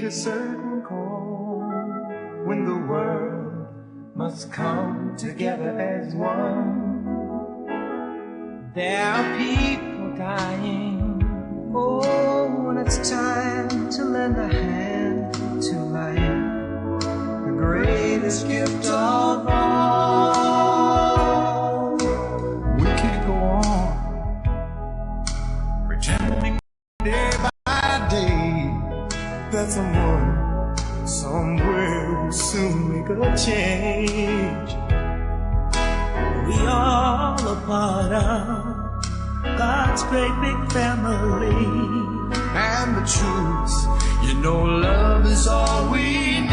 a certain call when the world must come together as one. There are people dying. Oh, when it's time to lend a hand to life, the greatest gift of all. We can't go on pretending day by day that someone somewhere will soon make a change. We all a part of God's great big family. And the truth, you know, love is all we need.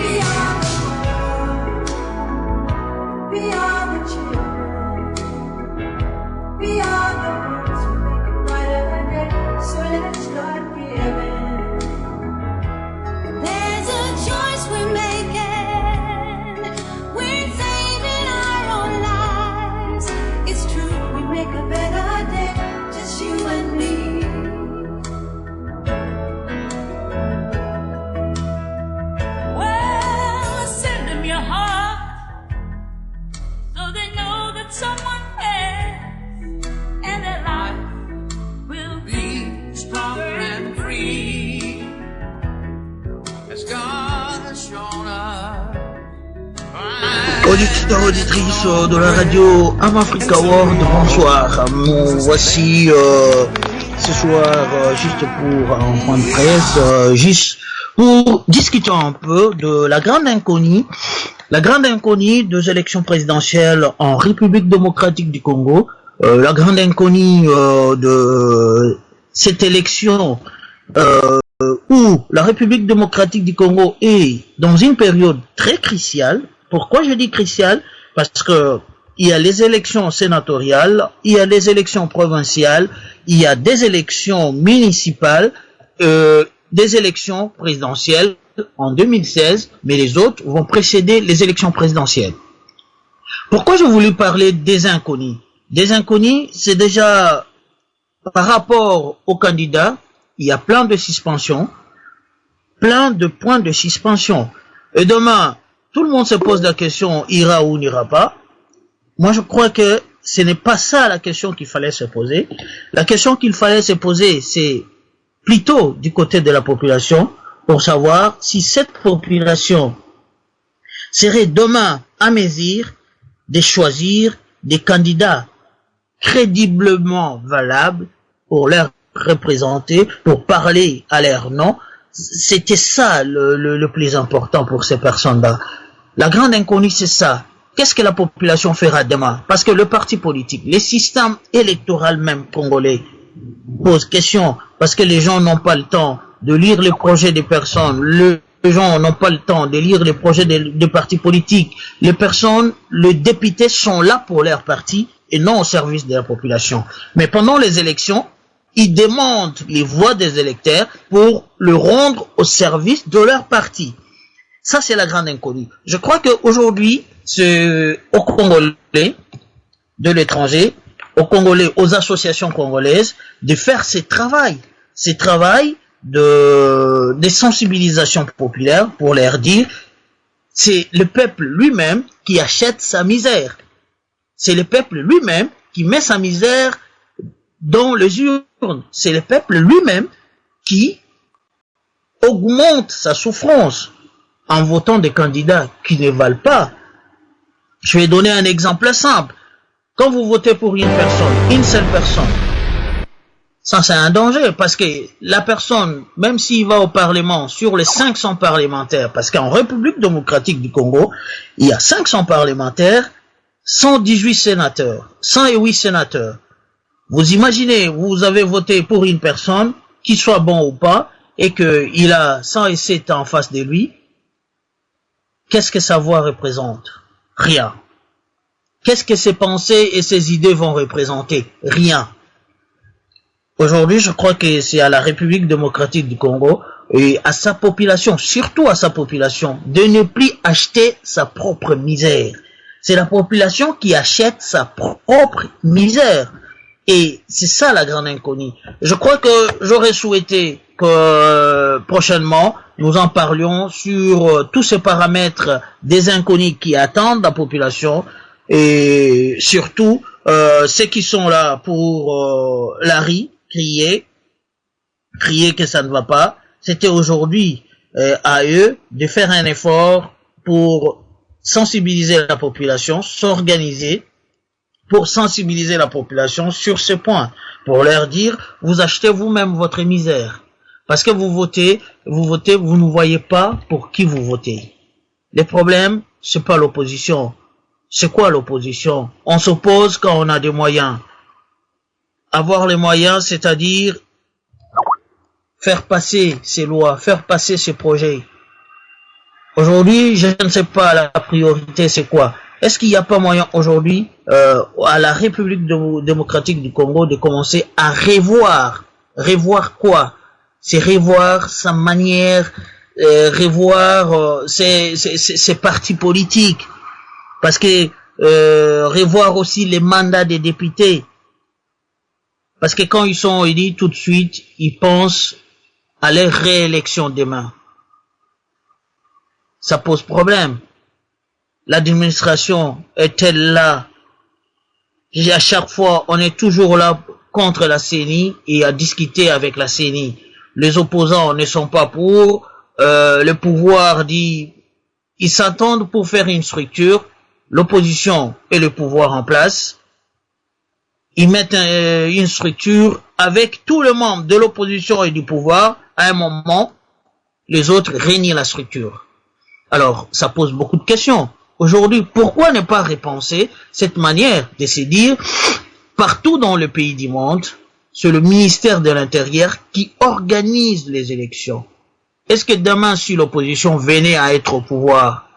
We are the world. We are the children. We are the ones who make it brighter than day. So let's start giving. There's a choice we're making. We're saving our own lives. It's true, we make a better day, just you and me. Well, send them your heart, so they know that someone cares, and their life will be stronger and free, as God has shown us. Auditeurs, auditrices de la radio Am-Africa World, bonsoir. Nous voici ce soir juste pour un point de presse, juste pour discuter un peu de la grande inconnue des élections présidentielles en République démocratique du Congo, la grande inconnue de cette élection où la République démocratique du Congo est dans une période très cruciale. Pourquoi je dis crucial? Parce que il y a les élections sénatoriales, il y a les élections provinciales, il y a des élections municipales, des élections présidentielles en 2016, mais les autres vont précéder les élections présidentielles. Pourquoi je voulais parler des inconnus? Des inconnus, c'est déjà par rapport aux candidats, il y a plein de suspensions, plein de points de suspension. Et demain, tout le monde se pose la question, ira ou n'ira pas. Moi, je crois que ce n'est pas ça la question qu'il fallait se poser. La question qu'il fallait se poser, c'est plutôt du côté de la population, pour savoir si cette population serait demain à mesure de choisir des candidats crédiblement valables pour leur représenter, pour parler à leur nom. C'était ça le plus important pour ces personnes-là. La grande inconnue, c'est ça. Qu'est-ce que la population fera demain? Parce que le parti politique, les systèmes électoraux même congolais posent question, parce que les gens n'ont pas le temps de lire les projets des personnes, les gens n'ont pas le temps de lire les projets des partis politiques. Les personnes, les députés sont là pour leur parti et non au service de la population. Mais pendant les élections, ils demandent les voix des électeurs pour le rendre au service de leur parti. Ça, c'est la grande inconnue. Je crois qu'aujourd'hui, c'est aux Congolais de l'étranger, aux Congolais, aux associations congolaises, de faire ce travail de sensibilisation populaire pour leur dire, c'est le peuple lui-même qui achète sa misère. C'est le peuple lui-même qui met sa misère dans les urnes. C'est le peuple lui-même qui augmente sa souffrance en votant des candidats qui ne valent pas. Je vais donner un exemple simple. Quand vous votez pour une personne, une seule personne, ça c'est un danger parce que la personne, même s'il va au Parlement sur les 500 parlementaires, parce qu'en République démocratique du Congo, il y a 500 parlementaires, 118 sénateurs, 108 sénateurs. Vous imaginez, vous avez voté pour une personne, qu'il soit bon ou pas, et qu'il a 107 en face de lui. Qu'est-ce que sa voix représente? Rien. Qu'est-ce que ses pensées et ses idées vont représenter? Rien. Aujourd'hui, je crois que c'est à la République démocratique du Congo et à sa population, surtout à sa population, de ne plus acheter sa propre misère. C'est la population qui achète sa propre misère. Et c'est ça la grande inconnue. Je crois que j'aurais souhaité que prochainement, nous en parlions sur tous ces paramètres des inconnus qui attendent la population et surtout ceux qui sont là pour la rue, crier que ça ne va pas. C'était aujourd'hui à eux de faire un effort pour sensibiliser la population, s'organiser pour sensibiliser la population sur ce point, pour leur dire, vous achetez vous-même votre misère. Parce que vous votez, vous ne voyez pas pour qui vous votez. Le problème, c'est pas l'opposition. C'est quoi l'opposition? On s'oppose quand on a des moyens. Avoir les moyens, c'est-à-dire faire passer ces lois, faire passer ces projets. Aujourd'hui, je ne sais pas la priorité c'est quoi. Est-ce qu'il n'y a pas moyen aujourd'hui à la République démocratique du Congo de commencer à revoir quoi? C'est revoir sa manière, revoir ses partis politiques, parce que revoir aussi les mandats des députés, parce que quand ils sont élus tout de suite, ils pensent à leur réélection demain. Ça pose problème. L'administration est-elle là? Et à chaque fois, on est toujours là contre la CENI et à discuter avec la CENI. Les opposants ne sont pas pour. Le pouvoir dit, ils s'attendent pour faire une structure. L'opposition et le pouvoir en place. Ils mettent une structure avec tous les membres de l'opposition et du pouvoir. À un moment, les autres renient la structure. Alors, ça pose beaucoup de questions. Aujourd'hui, pourquoi ne pas repenser cette manière de se dire, partout dans le pays du monde, c'est le ministère de l'Intérieur qui organise les élections. Est-ce que demain, si l'opposition venait à être au pouvoir,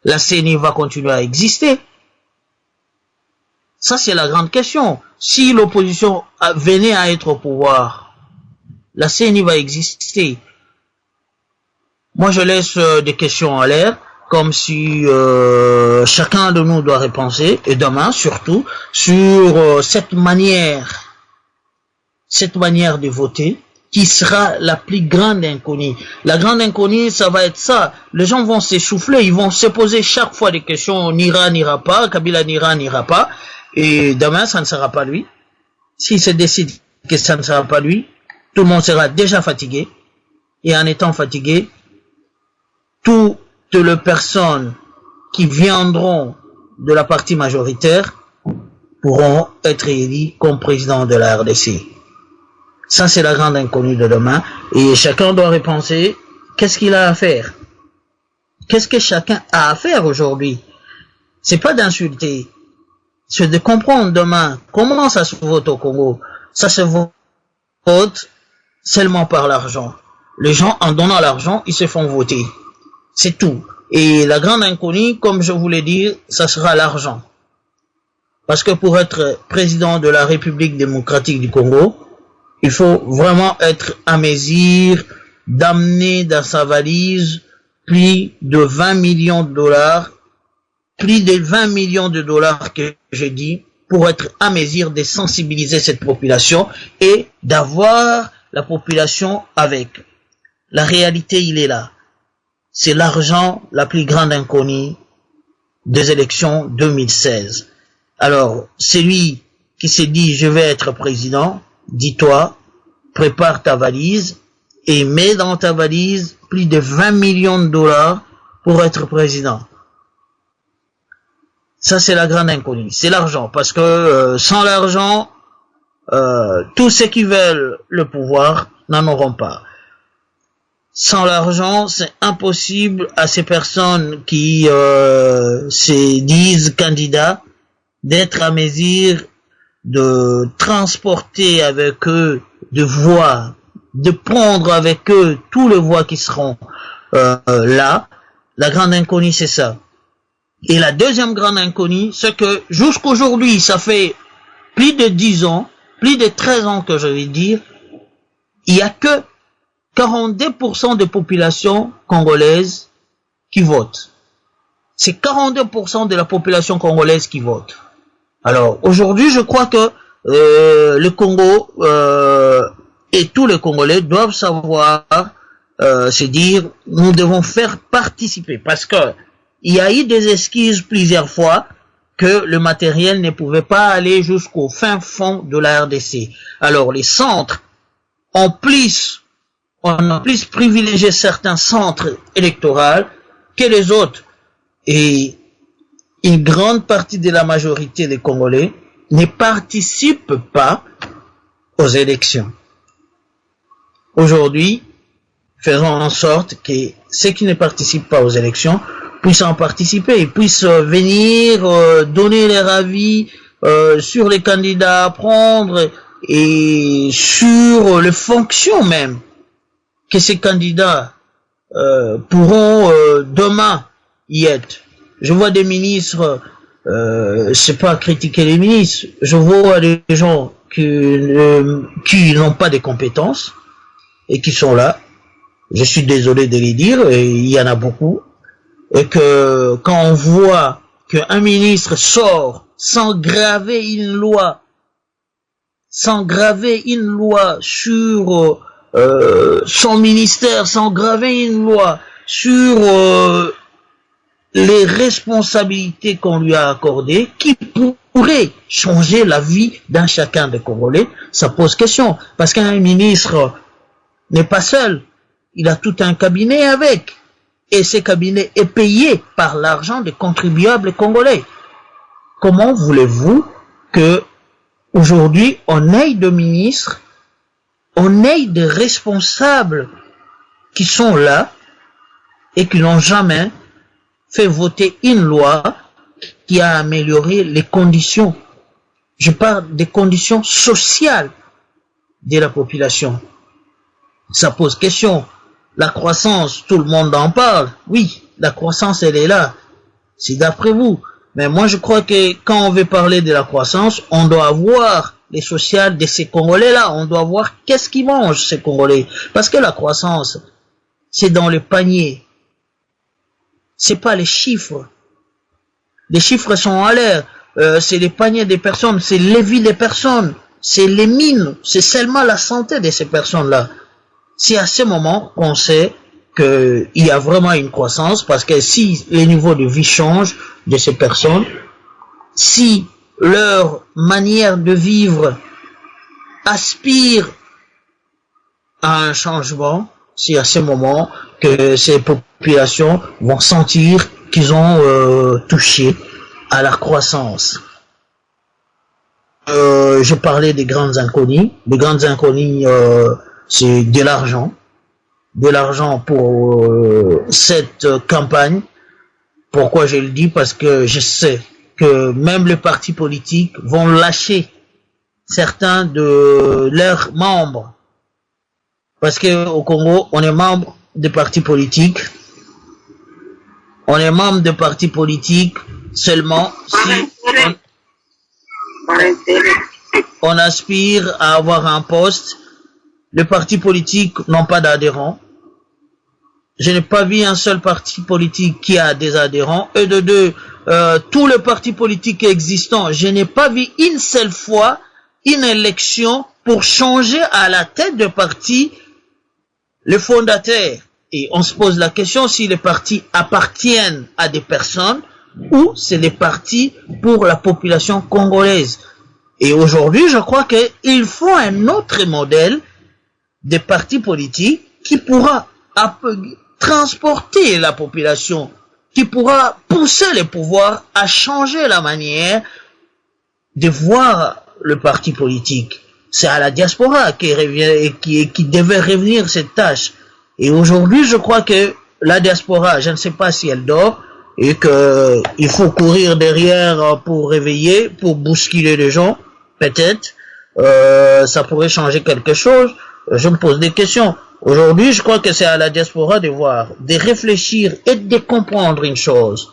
la CENI va continuer à exister? Ça, c'est la grande question. Si l'opposition venait à être au pouvoir, la CENI va exister. Moi, je laisse des questions en l'air, comme si chacun de nous doit repenser, et demain surtout, sur cette manière de voter, qui sera la plus grande inconnue. La grande inconnue, ça va être ça. Les gens vont s'essouffler, ils vont se poser chaque fois des questions, on ira, n'ira pas, Kabila n'ira pas, et demain, ça ne sera pas lui. S'il se décide que ça ne sera pas lui, tout le monde sera déjà fatigué, et en étant fatigué, toutes les personnes qui viendront de la partie majoritaire pourront être élues comme président de la RDC. Ça, c'est la grande inconnue de demain. Et chacun doit repenser, qu'est-ce qu'il a à faire? Qu'est-ce que chacun a à faire aujourd'hui? C'est pas d'insulter. C'est de comprendre demain comment ça se vote au Congo. Ça se vote seulement par l'argent. Les gens, en donnant l'argent, ils se font voter. C'est tout. Et la grande inconnue, comme je voulais dire, ça sera l'argent. Parce que pour être président de la République démocratique du Congo, il faut vraiment être à mesure d'amener dans sa valise plus de 20 millions de dollars, plus de 20 millions de dollars que j'ai dit, pour être à mesure de sensibiliser cette population et d'avoir la population avec. La réalité, il est là. C'est l'argent la plus grande inconnue des élections 2016. Alors, celui qui s'est dit je vais être président, dis-toi, prépare ta valise et mets dans ta valise plus de 20 millions de dollars pour être président. Ça, c'est la grande inconnue. C'est l'argent. Parce que sans l'argent, tous ceux qui veulent le pouvoir n'en auront pas. Sans l'argent, c'est impossible à ces personnes qui se disent candidats d'être à mesure de transporter avec eux de voix, de prendre avec eux tous les voix qui seront là. La grande inconnue, c'est ça. Et la deuxième grande inconnue, c'est que jusqu'aujourd'hui, ça fait plus de 10 ans, plus de 13 ans que je vais dire, il n'y a que 42% de population congolaise qui vote. C'est 42% de la population congolaise qui vote. Alors, aujourd'hui, je crois que le Congo et tous les Congolais doivent savoir se dire, nous devons faire participer, parce que il y a eu des excuses plusieurs fois que le matériel ne pouvait pas aller jusqu'au fin fond de la RDC. Alors les centres, on a plus privilégié certains centres électoraux que les autres. Et une grande partie de la majorité des Congolais ne participent pas aux élections. Aujourd'hui, faisons en sorte que ceux qui ne participent pas aux élections puissent en participer, puissent venir donner leur avis sur les candidats à prendre et sur les fonctions même que ces candidats pourront demain y être. Je vois des ministres, c'est pas critiquer les ministres, je vois des gens qui n'ont pas de compétences et qui sont là. Je suis désolé de les dire, et il y en a beaucoup. Et que quand on voit qu'un ministre sort sans graver une loi sur son ministère, sans graver une loi sur les responsabilités qu'on lui a accordées, qui pourraient changer la vie d'un chacun des Congolais, ça pose question. Parce qu'un ministre n'est pas seul, il a tout un cabinet avec. Et ce cabinet est payé par l'argent des contribuables congolais. Comment voulez-vous que aujourd'hui on ait de ministres, on ait de responsables qui sont là et qui n'ont jamais fait voter une loi qui a amélioré les conditions, je parle des conditions sociales de la population. Ça pose question. La croissance, tout le monde en parle. Oui, la croissance, elle est là. C'est d'après vous. Mais moi, je crois que quand on veut parler de la croissance, on doit voir les sociales de ces Congolais-là. On doit voir qu'est-ce qu'ils mangent, ces Congolais. Parce que la croissance, c'est dans le panier. C'est pas les chiffres. Les chiffres sont à l'air. C'est les paniers des personnes, c'est les vies des personnes, c'est les mines, c'est seulement la santé de ces personnes-là. C'est à ce moment qu'on sait qu'il y a vraiment une croissance, parce que si les niveaux de vie changent de ces personnes, si leur manière de vivre aspire à un changement, c'est à ce moment que ces populations vont sentir qu'ils ont touché à la croissance. Je parlais des grandes inconnus. Les grandes inconnus, c'est de l'argent. De l'argent pour cette campagne. Pourquoi je le dis? Parce que je sais que même les partis politiques vont lâcher certains de leurs membres. Parce que au Congo, on est membre des partis politiques. On est membre de partis politiques seulement si on aspire à avoir un poste. Les partis politiques n'ont pas d'adhérents. Je n'ai pas vu un seul parti politique qui a des adhérents. Et de deux, tous les partis politiques existants, je n'ai pas vu une seule fois une élection pour changer à la tête de parti le fondateur. Et on se pose la question si les partis appartiennent à des personnes ou c'est des partis pour la population congolaise. Et aujourd'hui, je crois qu'il faut un autre modèle de partis politiques qui pourra transporter la population, qui pourra pousser les pouvoirs à changer la manière de voir le parti politique. C'est à la diaspora qui devait revenir cette tâche. Et aujourd'hui, je crois que la diaspora, je ne sais pas si elle dort, et que il faut courir derrière pour réveiller, pour bousculer les gens, peut-être. Ça pourrait changer quelque chose. Je me pose des questions. Aujourd'hui, je crois que c'est à la diaspora de voir, de réfléchir et de comprendre une chose.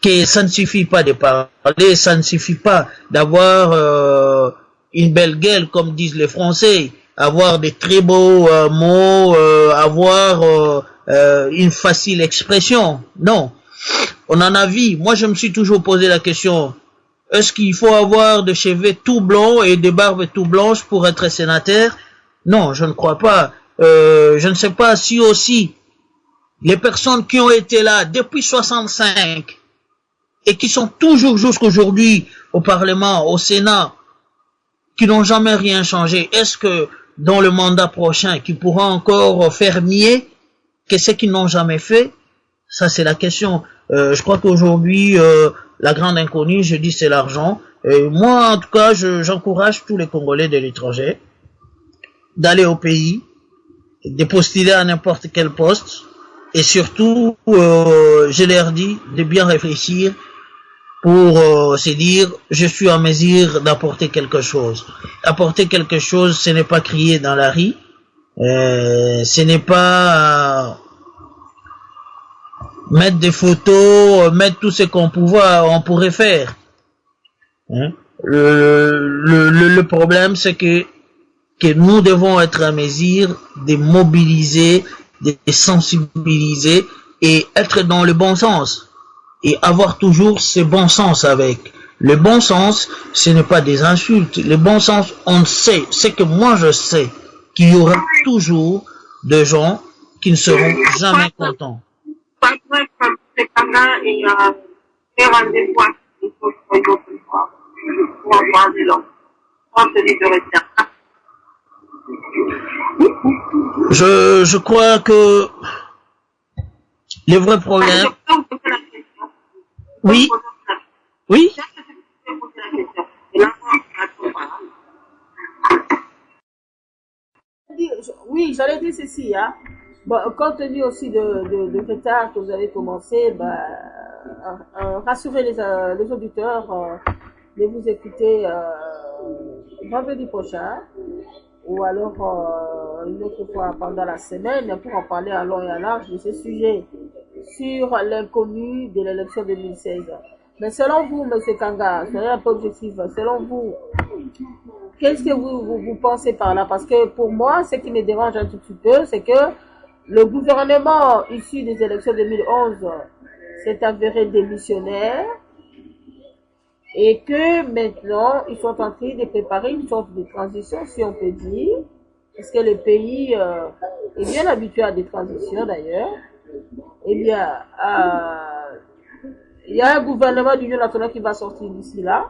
Que ça ne suffit pas de parler, ça ne suffit pas d'avoir une belle gueule, comme disent les Français, avoir des très beaux mots, avoir une facile expression. Non. On en a vu. Moi, je me suis toujours posé la question, est-ce qu'il faut avoir des cheveux tout blonds et des barbes tout blanches pour être sénateur? Non, je ne crois pas. Je ne sais pas si aussi les personnes qui ont été là depuis 65 et qui sont toujours jusqu'aujourd'hui au Parlement, au Sénat, qui n'ont jamais rien changé, est-ce que dans le mandat prochain, qui pourra encore faire mieux que ce qu'ils n'ont jamais fait? Ça, c'est la question. Je crois qu'aujourd'hui, la grande inconnue, je dis, c'est l'argent. Moi, en tout cas, j'encourage tous les Congolais de l'étranger d'aller au pays, de postuler à n'importe quel poste, et surtout, je leur dis de bien réfléchir pour se dire, je suis en mesure d'apporter quelque chose. Apporter quelque chose, ce n'est pas crier dans la rue, ce n'est pas mettre des photos, mettre tout ce qu'on pourrait faire. Hein? Le problème, c'est que nous devons être en mesure de mobiliser, de sensibiliser et être dans le bon sens. Et avoir toujours ce bon sens avec. Le bon sens, ce n'est pas des insultes. Le bon sens, on sait, c'est que moi je sais qu'il y aura toujours des gens qui ne seront jamais contents. Je crois que les vrais problèmes... Oui, oui. Oui, j'allais dire ceci, hein. Bon, compte tenu aussi de retard que vous avez commencé, rassurez les auditeurs de vous écouter vendredi prochain ou alors une autre fois pendant la semaine pour en parler à long et à large de ce sujet sur l'inconnu de l'élection 2016. Mais selon vous, M. Kanga, soyez un peu objectif, selon vous, qu'est-ce que vous pensez par là? Parce que pour moi, ce qui me dérange un tout petit peu, c'est que le gouvernement issu des élections 2011 s'est avéré démissionnaire et que maintenant, ils sont en train de préparer une sorte de transition, si on peut dire. Est-ce que le pays est bien habitué à des transitions d'ailleurs? Eh bien, il y a un gouvernement d'union nationale qui va sortir d'ici là.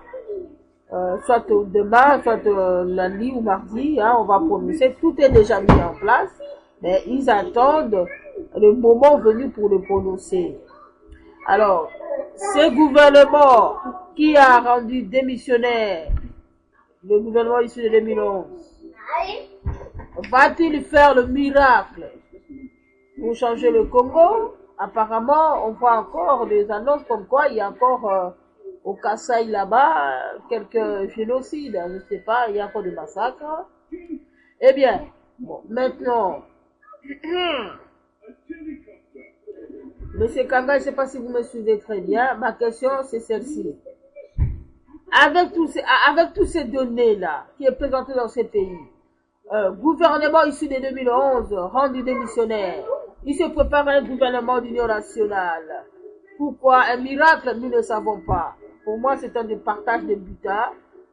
Soit demain, soit lundi ou mardi, hein, on va prononcer. Tout est déjà mis en place, mais ils attendent le moment venu pour le prononcer. Alors, ce gouvernement qui a rendu démissionnaire le gouvernement issu de 2011, va-t-il faire le miracle pour changer le Congo? Apparemment, on voit encore des annonces comme quoi il y a encore au Kasaï là-bas quelques génocides, je ne sais pas, il y a encore des massacres. Eh bien, bon, maintenant, Monsieur Kanga, je ne sais pas si vous me suivez très bien, ma question c'est celle-ci. Avec tous ces données-là qui est présenté dans ces pays, gouvernement issu de 2011, rendu démissionnaire, il se prépare un gouvernement d'union nationale. Pourquoi un miracle, nous ne savons pas. Pour moi, c'est un partage de butin.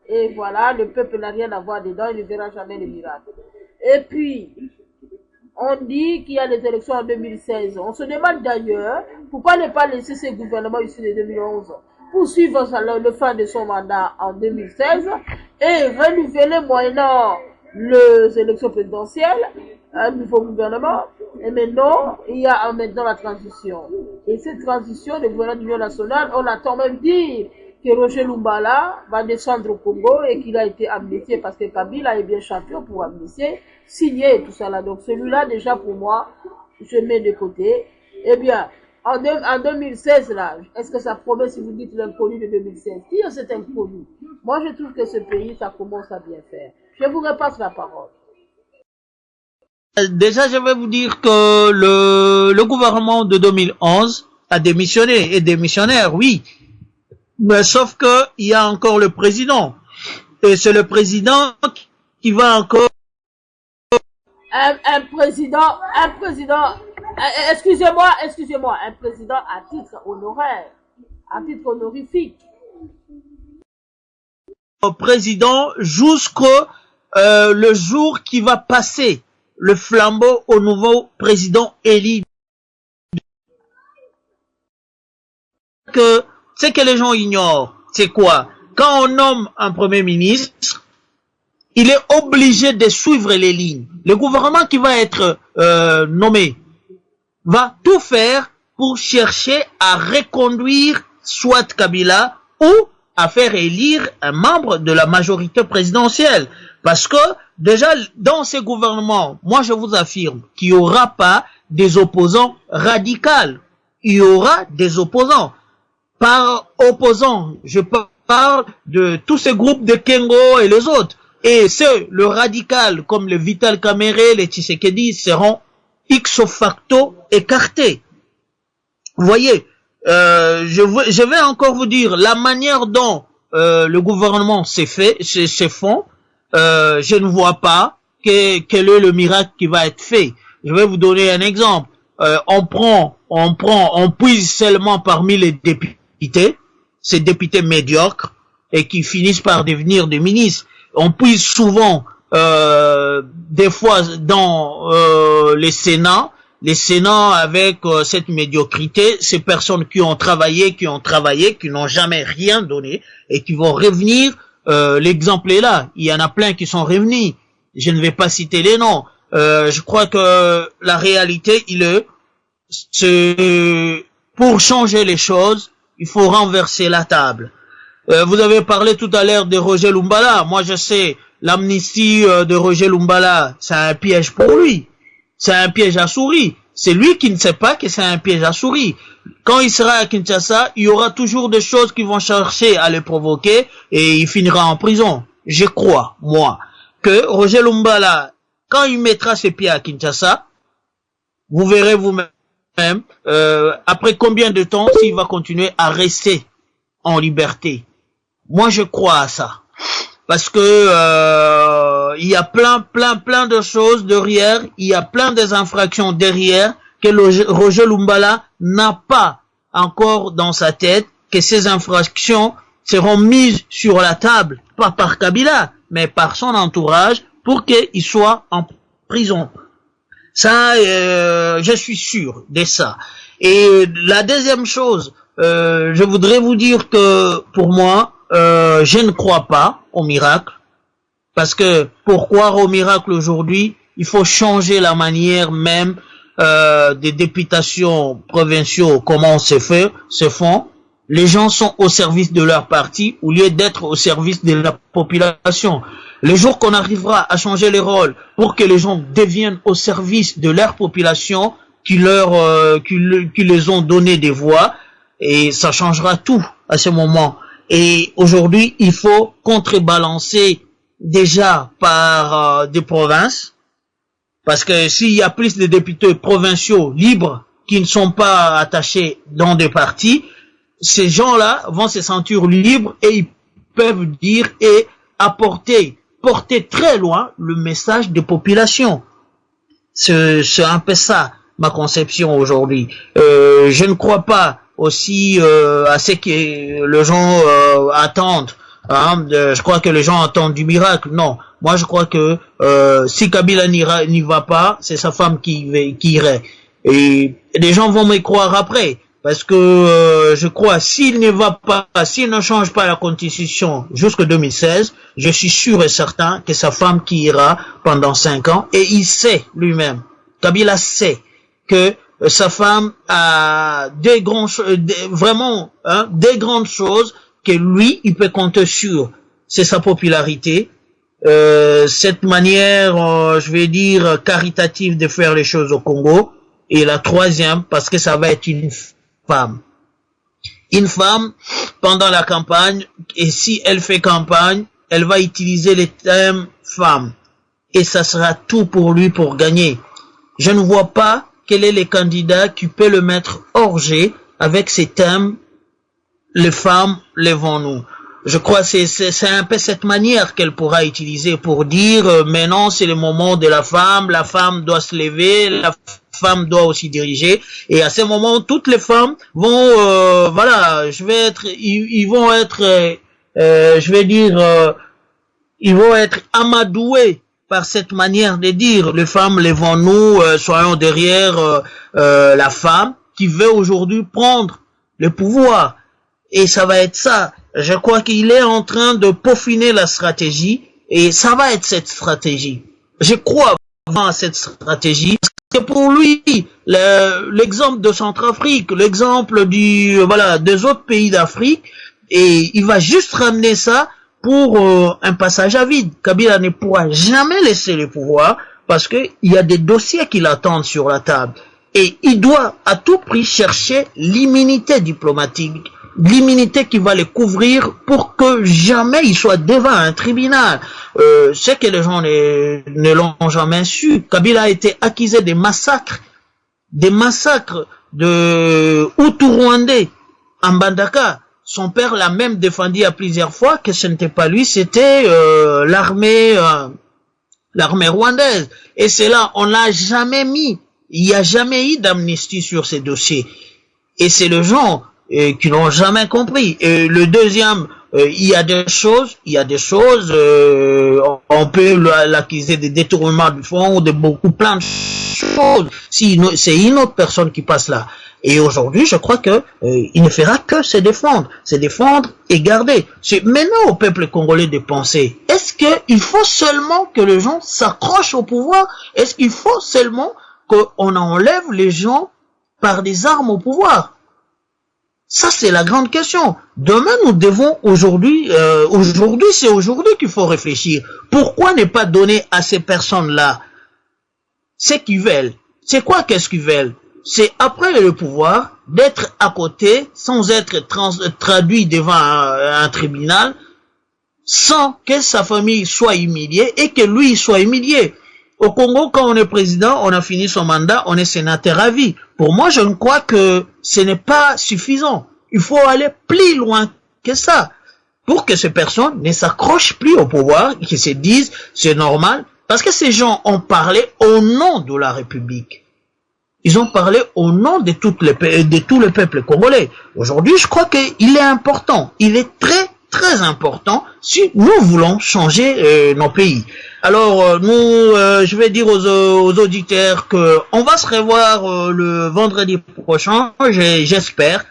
Et voilà, le peuple n'a rien à voir dedans, il ne verra jamais le miracle. Et puis, on dit qu'il y a des élections en 2016. On se demande d'ailleurs, pourquoi ne pas laisser ce gouvernement issu de 2011 poursuivre le fin de son mandat en 2016 et renouveler moyennant les élections présidentielles, un nouveau gouvernement. Et maintenant, il y a maintenant la transition. Et cette transition, le gouvernement de l'Union nationale, on attend même dire que Roger Lumbala va descendre au Congo et qu'il a été amnistié parce que Kabila est bien champion pour amnistier, signer tout ça là. Donc celui-là, déjà pour moi, je mets de côté. Eh bien, en 2016 là, est-ce que ça promet si vous dites l'inconnu de 2016? Qui est cet inconnu? Moi, je trouve que ce pays, ça commence à bien faire. Je vous repasse la parole. Déjà, je vais vous dire que le gouvernement de 2011 a démissionné, et démissionnaire, oui. Mais sauf que il y a encore le président. Et c'est le président qui va encore... Un président, excusez-moi, un président à titre honoraire, à titre honorifique. président jusqu'au le jour qui va passer le flambeau au nouveau président élu. Ce que les gens ignorent, c'est quoi? Quand on nomme un premier ministre, il est obligé de suivre les lignes. Le gouvernement qui va être nommé va tout faire pour chercher à reconduire soit Kabila ou à faire élire un membre de la majorité présidentielle. Parce que déjà dans ces gouvernements, moi je vous affirme qu'il n'y aura pas des opposants radicaux. Il y aura des opposants. Par opposants, je parle de tous ces groupes de Kengo et les autres. Et ceux, le radical, comme le Vital Kamerhe, les Tshisekedi, seront ipso facto écartés. Vous voyez, je vais encore vous dire la manière dont le gouvernement s'est fait, se font. Je ne vois pas quel est le miracle qui va être fait. Je vais vous donner un exemple. On puise seulement parmi les députés, ces députés médiocres et qui finissent par devenir des ministres. On puise souvent, des fois dans les Sénats avec cette médiocrité, ces personnes qui ont travaillé, qui n'ont jamais rien donné et qui vont revenir. L'exemple est là. Il y en a plein qui sont revenus. Je ne vais pas citer les noms. Je crois que la réalité, pour changer les choses, il faut renverser la table. Vous avez parlé tout à l'heure de Roger Lumbala. Moi, je sais, l'amnistie de Roger Lumbala, c'est un piège pour lui. C'est un piège à souris. C'est lui qui ne sait pas que c'est un piège à souris. Quand il sera à Kinshasa, il y aura toujours des choses qui vont chercher à le provoquer et il finira en prison. Je crois, moi, que Roger Lumbala, quand il mettra ses pieds à Kinshasa, vous verrez vous-même, après combien de temps s'il va continuer à rester en liberté. Moi, je crois à ça. Parce que il y a plein de choses derrière, il y a plein des infractions derrière que Roger Lumbala n'a pas encore dans sa tête, que ces infractions seront mises sur la table, pas par Kabila, mais par son entourage, pour qu'il soit en prison. Ça, je suis sûr de ça. Et la deuxième chose, je voudrais vous dire que pour moi, je ne crois pas au miracle. Parce que pour croire au miracle aujourd'hui, il faut changer la manière même des députations provinciaux, comment se font. Les gens sont au service de leur parti au lieu d'être au service de la population. Le jour qu'on arrivera à changer les rôles pour que les gens deviennent au service de leur population qui les ont donné des voix, et ça changera tout à ce moment. Et aujourd'hui, il faut contrebalancer déjà par des provinces, parce que s'il y a plus de députés provinciaux libres qui ne sont pas attachés dans des partis, ces gens-là vont se sentir libres et ils peuvent dire et porter très loin le message des populations. C'est un peu ça, ma conception aujourd'hui. Je ne crois pas aussi à ce que les gens attendent. Je crois que les gens attendent du miracle. Non, moi je crois que si Kabila n'y va pas, c'est sa femme qui irait. Et les gens vont me croire après. Parce que je crois, s'il ne va pas, s'il ne change pas la constitution jusqu'en 2016, je suis sûr et certain que sa femme qui ira pendant 5 ans, et il sait lui-même, Kabila sait que sa femme a des grandes choses que lui, il peut compter sur. C'est sa popularité, cette manière, je vais dire, caritative de faire les choses au Congo. Et la troisième, parce que ça va être une femme pendant la campagne, et si elle fait campagne, elle va utiliser les thèmes femmes, et ça sera tout pour lui pour gagner. Je ne vois pas quel est le candidat qui peut le mettre hors jeu avec ces thèmes, les femmes, lèvons-nous. Je crois que c'est un peu cette manière qu'elle pourra utiliser pour dire maintenant c'est le moment de la femme doit se lever, la femme doit aussi diriger, et à ce moment toutes les femmes vont ils vont être je vais dire, ils vont être amadoués par cette manière de dire. Les femmes, levons-nous, soyons derrière la femme qui veut aujourd'hui prendre le pouvoir. Et ça va être ça. Je crois qu'il est en train de peaufiner la stratégie et ça va être cette stratégie. Je crois vraiment à cette stratégie. Parce que pour lui, l'exemple de Centrafrique, l'exemple des autres pays d'Afrique, et il va juste ramener ça pour un passage à vide. Kabila ne pourra jamais laisser le pouvoir parce que il y a des dossiers qui l'attendent sur la table. Et il doit à tout prix chercher l'immunité diplomatique, l'immunité qui va le couvrir pour que jamais il soit devant un tribunal. C'est que les gens ne l'ont jamais su. Kabila a été accusé des massacres de Hutu-Rwandais en Bandaka. Son père l'a même défendu à plusieurs fois que ce n'était pas lui, c'était l'armée rwandaise. Et c'est là, on l'a jamais mis. Il n'y a jamais eu d'amnistie sur ces dossiers. Et c'est les gens qui n'ont jamais compris. Et le deuxième, il y a des choses, on peut l'accuser de détournement du fonds ou de plein de choses. Si c'est une autre personne qui passe là. Et aujourd'hui, je crois que il ne fera que se défendre et garder. C'est maintenant au peuple congolais de penser. Est-ce qu'il faut seulement que les gens s'accrochent au pouvoir? Est-ce qu'il faut seulement qu'on enlève les gens par des armes au pouvoir? Ça, c'est la grande question. Demain, nous devons aujourd'hui c'est aujourd'hui qu'il faut réfléchir. Pourquoi ne pas donner à ces personnes-là ce qu'ils veulent? C'est quoi qu'est-ce qu'ils veulent? C'est après le pouvoir d'être à côté sans être traduit devant un tribunal, sans que sa famille soit humiliée et que lui soit humilié. Au Congo, quand on est président, on a fini son mandat, on est sénateur à vie. Pour moi, je ne crois que ce n'est pas suffisant. Il faut aller plus loin que ça pour que ces personnes ne s'accrochent plus au pouvoir et qu'ils se disent c'est normal. Parce que ces gens ont parlé au nom de la République. Ils ont parlé au nom de tout le peuple congolais. Aujourd'hui, je crois qu'il est important. Il est très, très important si nous voulons changer nos pays. Alors, je vais dire aux auditeurs que on va se revoir le vendredi prochain. J'espère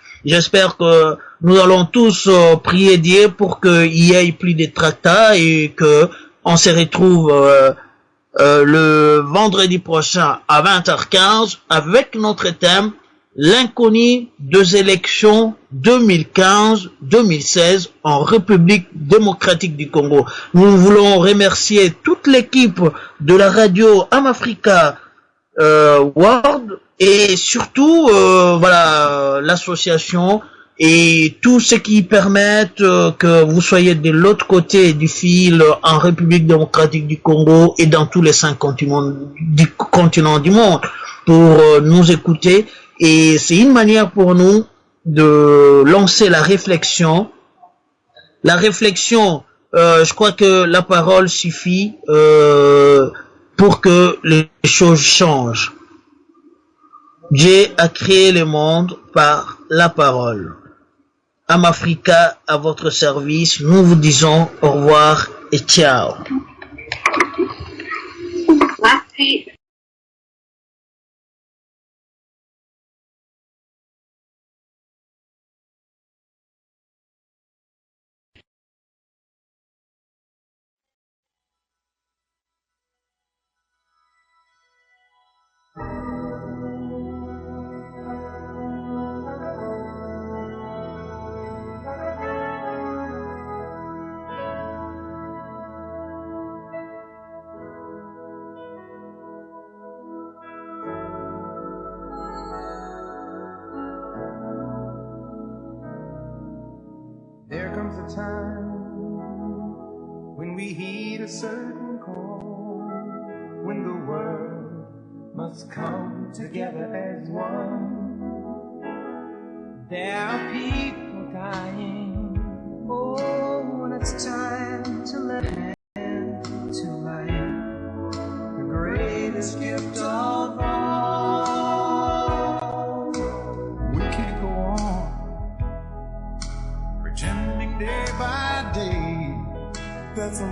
que nous allons tous prier Dieu pour qu'il y ait plus de tractats et que on se retrouve le vendredi prochain à 20h15 avec notre thème l'inconnu des élections 2015-2016 en République démocratique du Congo. Nous voulons remercier toute l'équipe de la radio Amafrica World et surtout l'association et tout ce qui permettent que vous soyez de l'autre côté du fil en République démocratique du Congo et dans tous les 5 continents du monde pour nous écouter. Et c'est une manière pour nous de lancer la réflexion. La réflexion, je crois que la parole suffit pour que les choses changent. Dieu a créé le monde par la parole. Amafrica à votre service. Nous vous disons au revoir et ciao. Merci. There comes a time when we heed a certain call, when the world must come together as one. There are people dying. Oh, when it's time to let hand to life, the greatest gift of all. We can't go on pretending day by day that someone